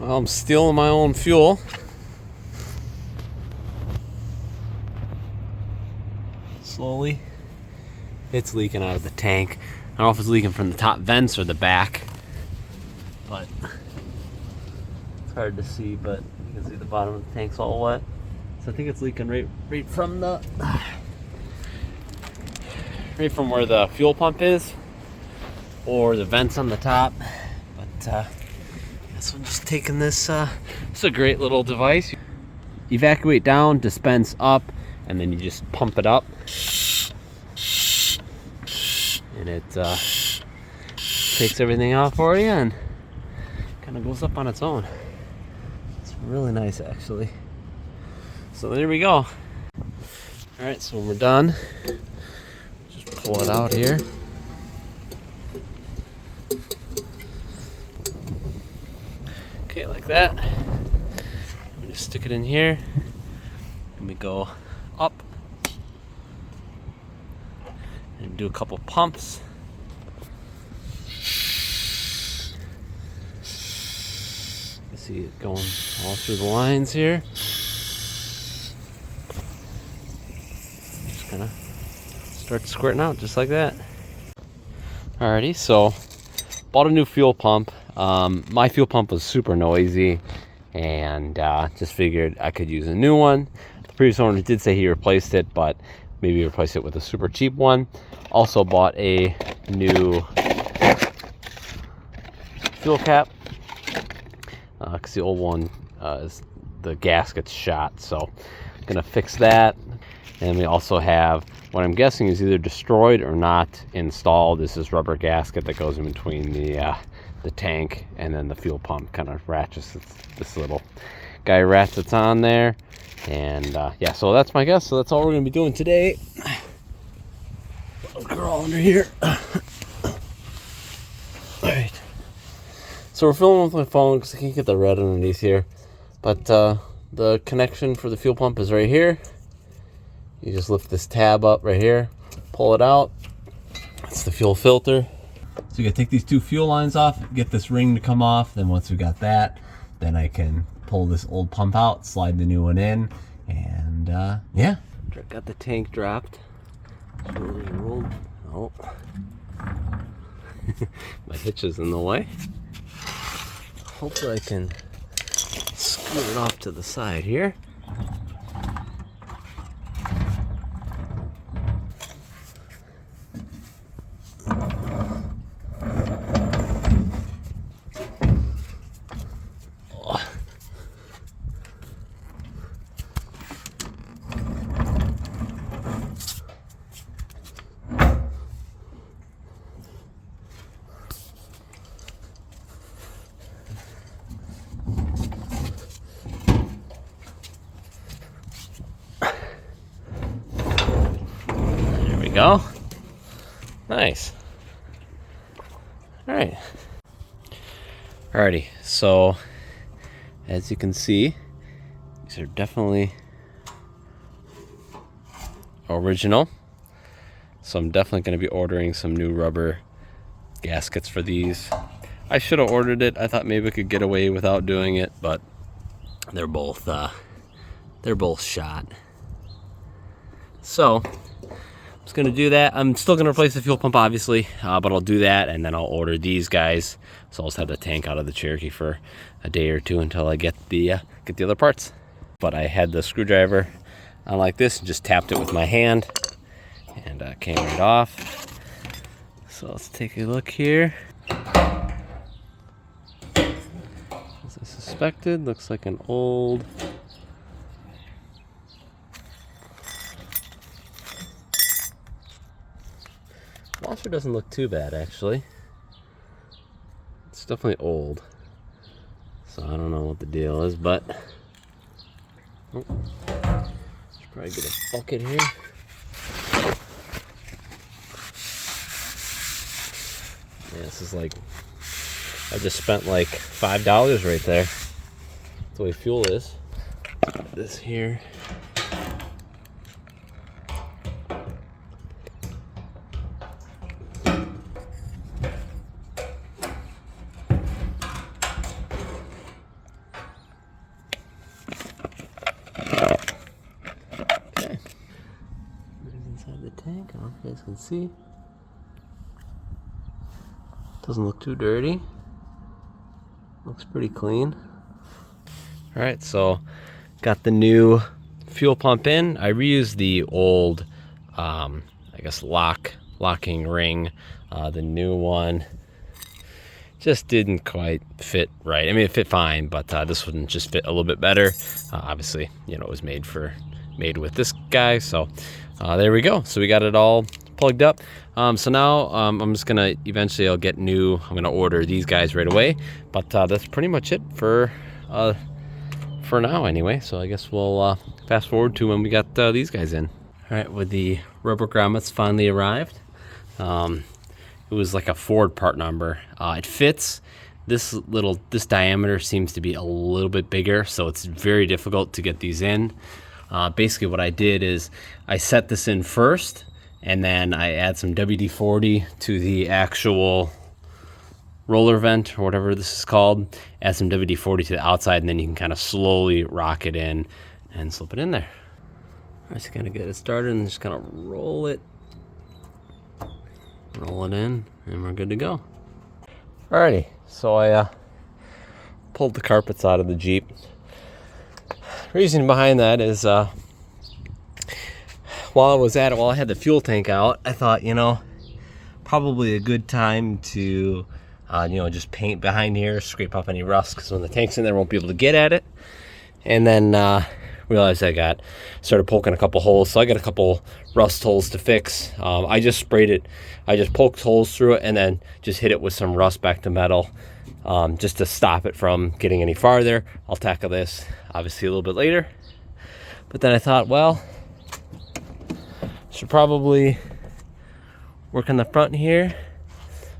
Well, I'm stealing my own fuel. Slowly. It's leaking out of the tank. I don't know if it's leaking from the top vents or the back, but it's hard to see, but you can see the bottom of the tank's all wet. So I think it's leaking right from the right from where the fuel pump is, or the vents on the top. But so I'm just taking this. It's a great little device. Evacuate down, dispense up, and then you just pump it up, and it takes everything out for you and kind of goes up on its own. It's really nice, actually. So there we go. All right, so when we're done, just pull it out here. Okay, like that. We just stick it in here, and we go up and do a couple pumps. You see it going all through the lines here. Just kind of start squirting out just like that. Alrighty, so bought a new fuel pump. My fuel pump was super noisy, and just figured I could use a new one. The previous owner did say he replaced it, but maybe replace it with a super cheap one. Also bought a new fuel cap, because the old one is the gasket's shot, so I'm gonna fix that. And we also have what I'm guessing is either destroyed or not installed. This is rubber gasket that goes in between the tank and then the fuel pump. Kind of ratchets, this little guy ratchets on there. And yeah, so that's my guess. So that's all we're gonna be doing today. I'll crawl under here. Alright. So we're filming with my phone because I can't get the red underneath here. But the connection for the fuel pump is right here. You just lift this tab up right here, pull it out. That's the fuel filter. So you gotta take these two fuel lines off, get this ring to come off. Then once we got that, then I can pull this old pump out, slide the new one in, and yeah. Got the tank dropped. Rolled. Oh. My hitch is in the way. Hopefully I can scoot it off to the side here. Go. Nice. All right. Alrighty. So, as you can see, these are definitely original. So I'm definitely going to be ordering some new rubber gaskets for these. I should have ordered it. I thought maybe I could get away without doing it, but they're both shot. So just gonna do that. I'm still gonna replace the fuel pump, obviously, but I'll do that, and then I'll order these guys. So I'll just have the tank out of the Cherokee for a day or two until I get the other parts. But I had the screwdriver on like this and just tapped it with my hand, and came right off. So let's take a look here. As I suspected, looks like an old washer. Doesn't look too bad, actually. It's definitely old, so I don't know what the deal is, but should probably get a bucket here. Yeah, this is like, I just spent like $5 right there. That's the way fuel is. Let's put this here. know if you guys can see. Doesn't look too dirty. Looks pretty clean. All right, so got the new fuel pump in. I reused the old, I guess, locking ring. The new one just didn't quite fit right. I mean, it fit fine, but this one just fit a little bit better. Obviously, you know, it was made with this guy. So there we go. So we got it all plugged up. So now I'm just gonna eventually I'm gonna order these guys right away. But that's pretty much it for now anyway. So I guess we'll fast forward to when we got these guys in. All right, with the rubber grommets finally arrived. It was like a Ford part number. It fits. This diameter seems to be a little bit bigger, so it's very difficult to get these in. Basically what I did is I set this in first, and then I add some WD-40 to the actual roller vent or whatever this is called. Add some WD-40 to the outside, and then you can kind of slowly rock it in and slip it in there. All right, so kind of get it started and just kind of roll it in, and we're good to go. Alrighty, so I pulled the carpets out of the Jeep. Reason behind that is while I had the fuel tank out, I thought, you know, probably a good time to you know, just paint behind here, scrape up any rust, because when the tank's in there, I won't be able to get at it. And then realized I started poking a couple holes, so I got a couple rust holes to fix. I just sprayed it. I just poked holes through it and then just hit it with some rust back to metal, just to stop it from getting any farther. I'll tackle this obviously a little bit later, but then I thought, well, should probably work on the front here.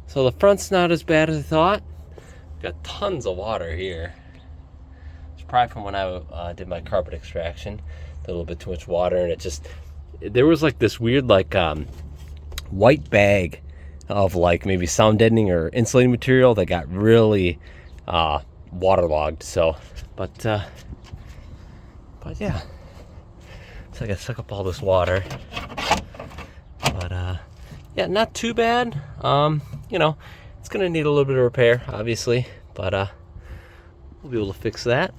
So the front's not as bad as I thought. Got tons of water here. Probably from when I did my carpet extraction. Did a little bit too much water, and there was like this weird like white bag of like maybe sound deadening or insulating material that got really waterlogged. So, but yeah, so I got to suck up all this water. But yeah, not too bad. You know, it's gonna need a little bit of repair, obviously, but we'll be able to fix that.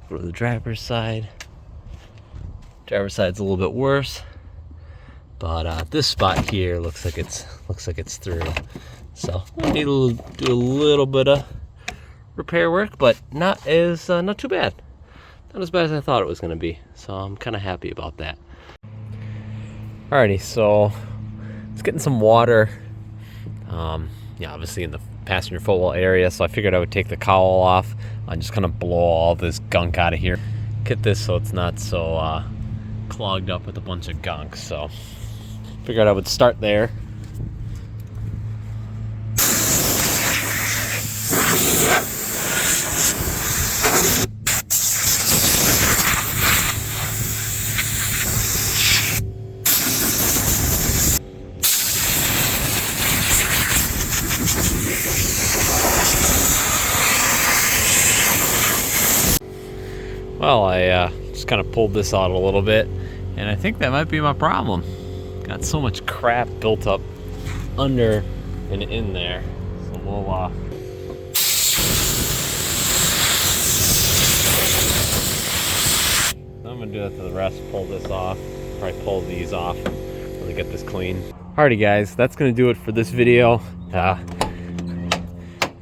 Go to the driver's side. Driver's side's a little bit worse, but this spot here looks like it's through. So we need to do a little bit of repair work, but not too bad. Not as bad as I thought it was going to be. So I'm kind of happy about that. Alrighty, so it's getting some water. Yeah, obviously in the passenger footwell area, so I figured I would take the cowl off and just kind of blow all this gunk out of here. Get this so it's not so clogged up with a bunch of gunk. So figured I would start there. Well, I just kind of pulled this out a little bit, and I think that might be my problem. Got so much crap built up under and in there. So we'll I'm gonna do that to the rest, pull this off, probably pull these off, really get this clean. Alrighty guys, that's gonna do it for this video.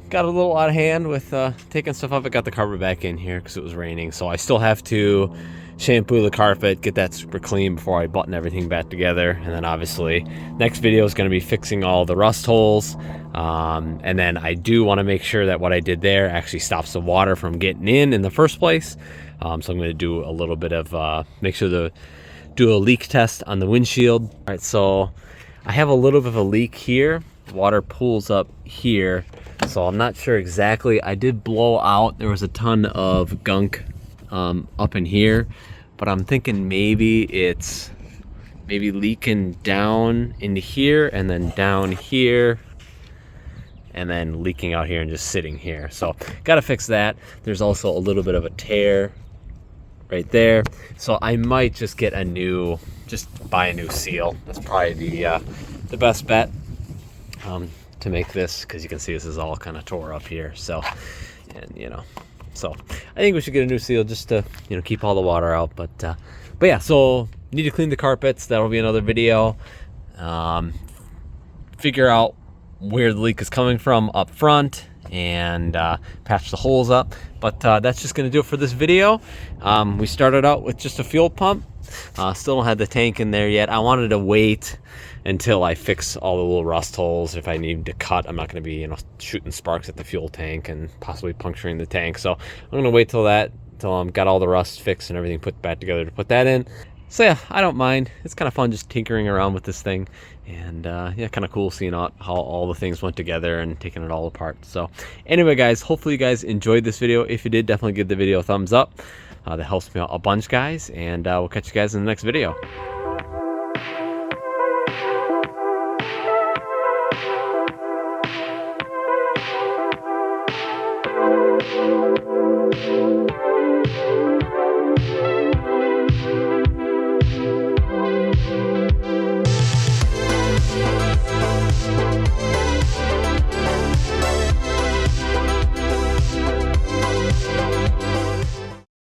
Got a little out of hand with taking stuff off. I got the carpet back in here because it was raining, so I still have to shampoo the carpet, get that super clean before I button everything back together. And then obviously next video is going to be fixing all the rust holes, and then I do want to make sure that what I did there actually stops the water from getting in the first place. So I'm going to do a little bit of make sure to do a leak test on the windshield. All right, so I have a little bit of a leak here. Water pools up here, so I'm not sure exactly. I did blow out, there was a ton of gunk up in here, but I'm thinking maybe it's leaking down into here and then down here and then leaking out here and just sitting here. So gotta fix that. There's also a little bit of a tear right there. So I might just get buy a new seal. That's probably the best bet to make this, because you can see this is all kind of tore up here. So, and so I think we should get a new seal just to keep all the water out. But yeah, so need to clean the carpets. That'll be another video. Figure out where the leak is coming from up front and patch the holes up. But that's just going to do it for this video. We started out with just a fuel pump. Still don't have the tank in there yet. I wanted to wait until I fix all the little rust holes. If I need to cut, I'm not going to be shooting sparks at the fuel tank and possibly puncturing the tank. So I'm going to wait till I've got all the rust fixed and everything put back together to put that in. So yeah, I don't mind. It's kind of fun just tinkering around with this thing. And yeah, kind of cool seeing how all the things went together and taking it all apart. So anyway, guys, hopefully you guys enjoyed this video. If you did, definitely give the video a thumbs up. That helps me out a bunch, guys. And we'll catch you guys in the next video.